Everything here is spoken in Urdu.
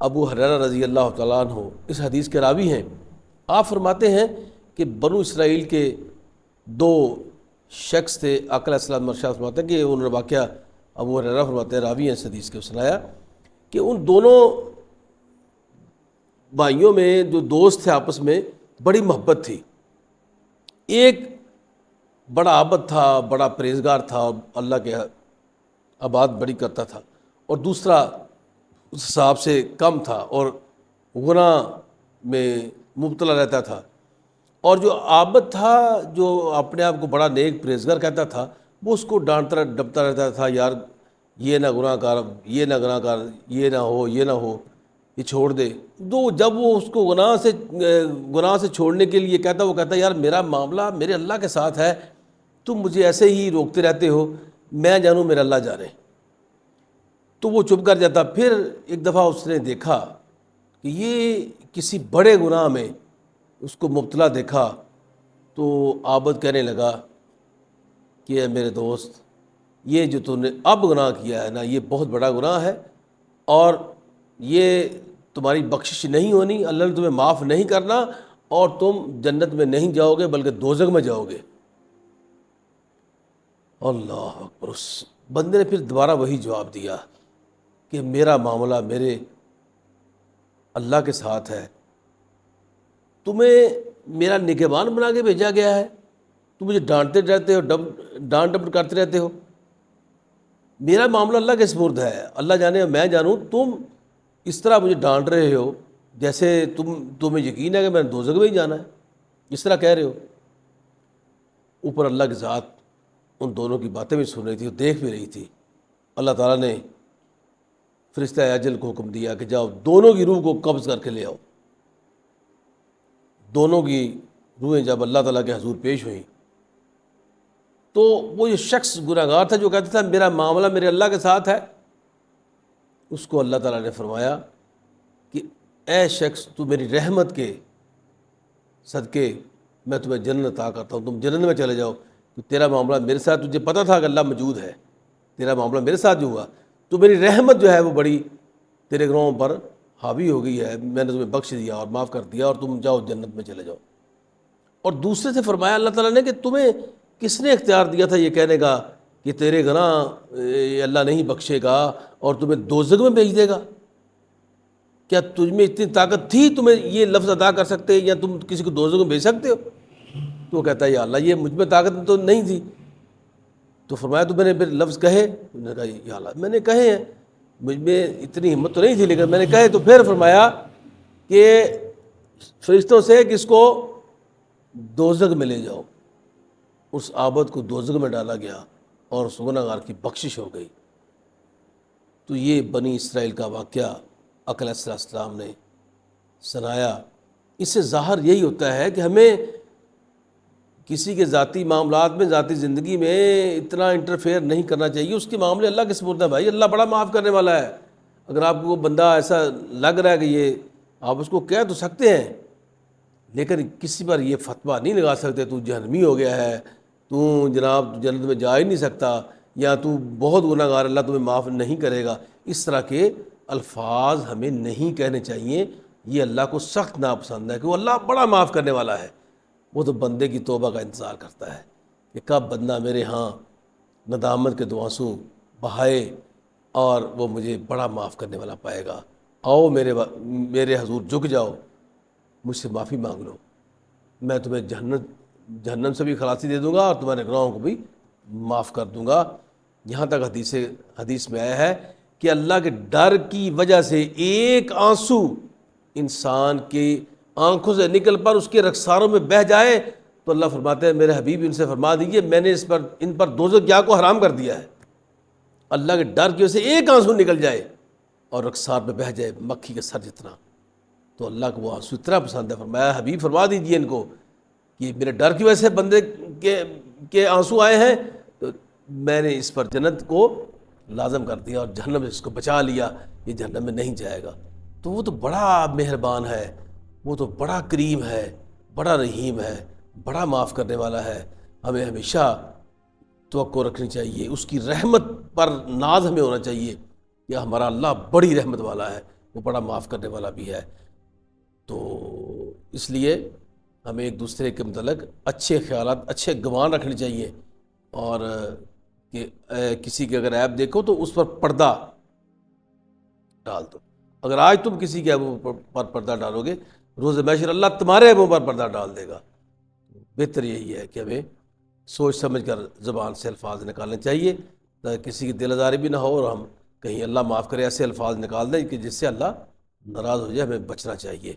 ابو ہریرہ رضی اللہ تعالیٰ عنہ اس حدیث کے راوی ہیں۔ آپ فرماتے ہیں کہ بنو اسرائیل کے دو شخص تھے، آقا علیہ السلام ارشاد فرماتے ہیں کہ انہوں نے واقعہ ابو ہریرہ فرماتے ہیں، راوی ہیں اس حدیث کے، سنایا کہ ان دونوں بھائیوں میں جو دوست تھے آپس میں بڑی محبت تھی۔ ایک بڑا عابد تھا، بڑا پرہیزگار تھا اور اللہ کے عبادت بڑی کرتا تھا، اور دوسرا اس حساب سے کم تھا اور گناہ میں مبتلا رہتا تھا۔ اور جو عابد تھا، جو اپنے آپ کو بڑا نیک پرہیزگار کہتا تھا، وہ اس کو ڈانٹتا ڈپتا رہتا تھا، یار یہ نہ گناہ کر، یہ نہ گناہ کر، یہ نہ ہو، یہ نہ ہو، یہ چھوڑ دے۔ تو جب وہ اس کو گناہ سے چھوڑنے کے لیے کہتا، وہ کہتا یار میرا معاملہ میرے اللہ کے ساتھ ہے، تم مجھے ایسے ہی روکتے رہتے ہو، میں جانوں میرا اللہ جانے۔ تو وہ چپ کر جاتا۔ پھر ایک دفعہ اس نے دیکھا کہ یہ کسی بڑے گناہ میں اس کو مبتلا دیکھا، تو عابد کہنے لگا کہ اے میرے دوست، یہ جو تم نے اب گناہ کیا ہے نا، یہ بہت بڑا گناہ ہے، اور یہ تمہاری بخشش نہیں ہونی، اللہ نے تمہیں معاف نہیں کرنا، اور تم جنت میں نہیں جاؤ گے بلکہ دوزخ میں جاؤ گے۔ اللہ اکبر! اس بندے نے پھر دوبارہ وہی جواب دیا کہ میرا معاملہ میرے اللہ کے ساتھ ہے، تمہیں میرا نگہبان بنا کے بھیجا گیا ہے، تم مجھے ڈانٹتے رہتے ہو، ڈانٹ ڈپٹ کرتے رہتے ہو، میرا معاملہ اللہ کے سپرد ہے، اللہ جانے میں جانوں، تم اس طرح مجھے ڈانٹ رہے ہو جیسے تمہیں یقین ہے کہ میں نے دوزخ میں ہی جانا ہے، اس طرح کہہ رہے ہو۔ اوپر اللہ کی ذات ان دونوں کی باتیں بھی سن رہی تھی اور دیکھ بھی رہی تھی۔ اللہ تعالیٰ نے فرشتہ اجل کو حکم دیا کہ جاؤ دونوں کی روح کو قبض کر کے لے آؤ۔ دونوں کی روحیں جب اللہ تعالیٰ کے حضور پیش ہوئیں، تو وہ جو شخص گناہ گار تھا جو کہتا تھا میرا معاملہ میرے اللہ کے ساتھ ہے، اس کو اللہ تعالیٰ نے فرمایا کہ اے شخص، تو میری رحمت کے صدقے میں تمہیں جنت عطا کرتا ہوں، تم جنت میں چلے جاؤ، تو تیرا معاملہ میرے ساتھ، تجھے پتہ تھا کہ اللہ موجود ہے، تیرا معاملہ میرے ساتھ جو ہوا، تو میری رحمت جو ہے وہ بڑی تیرے گناہوں پر حاوی ہو گئی ہے، میں نے تمہیں بخش دیا اور معاف کر دیا، اور تم جاؤ جنت میں چلے جاؤ۔ اور دوسرے سے فرمایا اللہ تعالیٰ نے کہ تمہیں کس نے اختیار دیا تھا یہ کہنے کا کہ تیرے گناہ اللہ نہیں بخشے گا اور تمہیں دوزخ میں بھیج دے گا؟ کیا تجھ میں اتنی طاقت تھی تمہیں یہ لفظ ادا کر سکتے یا تم کسی کو دوزخ میں بھیج سکتے ہو؟ تو وہ کہتا ہے یا اللہ یہ مجھ میں طاقت تو نہیں تھی۔ تو فرمایا تو میں نے پھر لفظ کہے؟ انہوں نے کہا یا اللہ میں نے کہے ہیں، مجھ میں اتنی ہمت تو نہیں تھی لیکن میں نے کہے۔ تو پھر فرمایا کہ فرشتوں سے کہ اس کو دوزخ میں لے جاؤ۔ اس عابد کو دوزخ میں ڈالا گیا اور اس گناہ گار کی بخشش ہو گئی۔ تو یہ بنی اسرائیل کا واقعہ آقا علیہ السلام نے سنایا۔ اس سے ظاہر یہی ہوتا ہے کہ ہمیں کسی کے ذاتی معاملات میں، ذاتی زندگی میں اتنا انٹرفیئر نہیں کرنا چاہیے۔ اس کے معاملے اللہ کے سپرد ہے بھائی، اللہ بڑا معاف کرنے والا ہے۔ اگر آپ کو بندہ ایسا لگ رہا ہے کہ یہ، آپ اس کو کہہ تو سکتے ہیں لیکن کسی پر یہ فتویٰ نہیں لگا سکتے تو جہنمی ہو گیا ہے، تو جناب جنت میں جا ہی نہیں سکتا، یا تو بہت گناہ گار، اللہ تمہیں معاف نہیں کرے گا۔ اس طرح کے الفاظ ہمیں نہیں کہنے چاہیے، یہ اللہ کو سخت ناپسند ہے کہ وہ اللہ بڑا معاف کرنے والا ہے۔ وہ تو بندے کی توبہ کا انتظار کرتا ہے کہ کب بندہ میرے ہاں ندامت کے دو آنسو بہائے اور وہ مجھے بڑا معاف کرنے والا پائے گا۔ آؤ میرے حضور جھک جاؤ، مجھ سے معافی مانگ لو، میں تمہیں جہنم سے بھی خلاصی دے دوں گا اور تمہارے گناہوں کو بھی معاف کر دوں گا۔ یہاں تک حدیث میں آیا ہے کہ اللہ کے ڈر کی وجہ سے ایک آنسو انسان کی آنکھوں سے نکل پر اس کے رخساروں میں بہہ جائے تو اللہ فرماتے ہیں میرے حبیب ان سے فرما دیجئے میں نے ان پر دوزخ کو حرام کر دیا ہے۔ اللہ کے ڈر کی وجہ سے ایک آنسو نکل جائے اور رخسار پہ بہہ جائے مکھی کے سر جتنا، تو اللہ کو وہ آنسو اتنا پسند ہے۔ فرمایا حبیب فرما دیجئے ان کو کہ میرے ڈر کی وجہ سے بندے کے آنسو آئے ہیں، تو میں نے اس پر جنت کو لازم کر دیا اور جہنم سے اس کو بچا لیا، یہ جہنم میں نہیں جائے گا۔ تو وہ تو بڑا مہربان ہے، وہ تو بڑا کریم ہے، بڑا رحیم ہے، بڑا معاف کرنے والا ہے۔ ہمیں ہمیشہ توقع رکھنی چاہیے، اس کی رحمت پر ناز ہمیں ہونا چاہیے کہ ہمارا اللہ بڑی رحمت والا ہے، وہ بڑا معاف کرنے والا بھی ہے۔ تو اس لیے ہمیں ایک دوسرے کے متعلق اچھے خیالات، اچھے گمان رکھنے چاہیے، اور کہ کسی کے اگر عیب دیکھو تو اس پر پردہ ڈال دو۔ اگر آج تم کسی کے عیبوں پر پردہ ڈالو گے، روز محشر اللہ تمہارے عیبوں پر پردہ ڈال دے گا۔ بہتر یہی ہے کہ ہمیں سوچ سمجھ کر زبان سے الفاظ نکالنے چاہیے، تاکہ کسی کی دل آزاری بھی نہ ہو، اور ہم کہیں اللہ معاف کرے ایسے الفاظ نکال دیں کہ جس سے اللہ ناراض ہو جائے۔ ہمیں بچنا چاہیے۔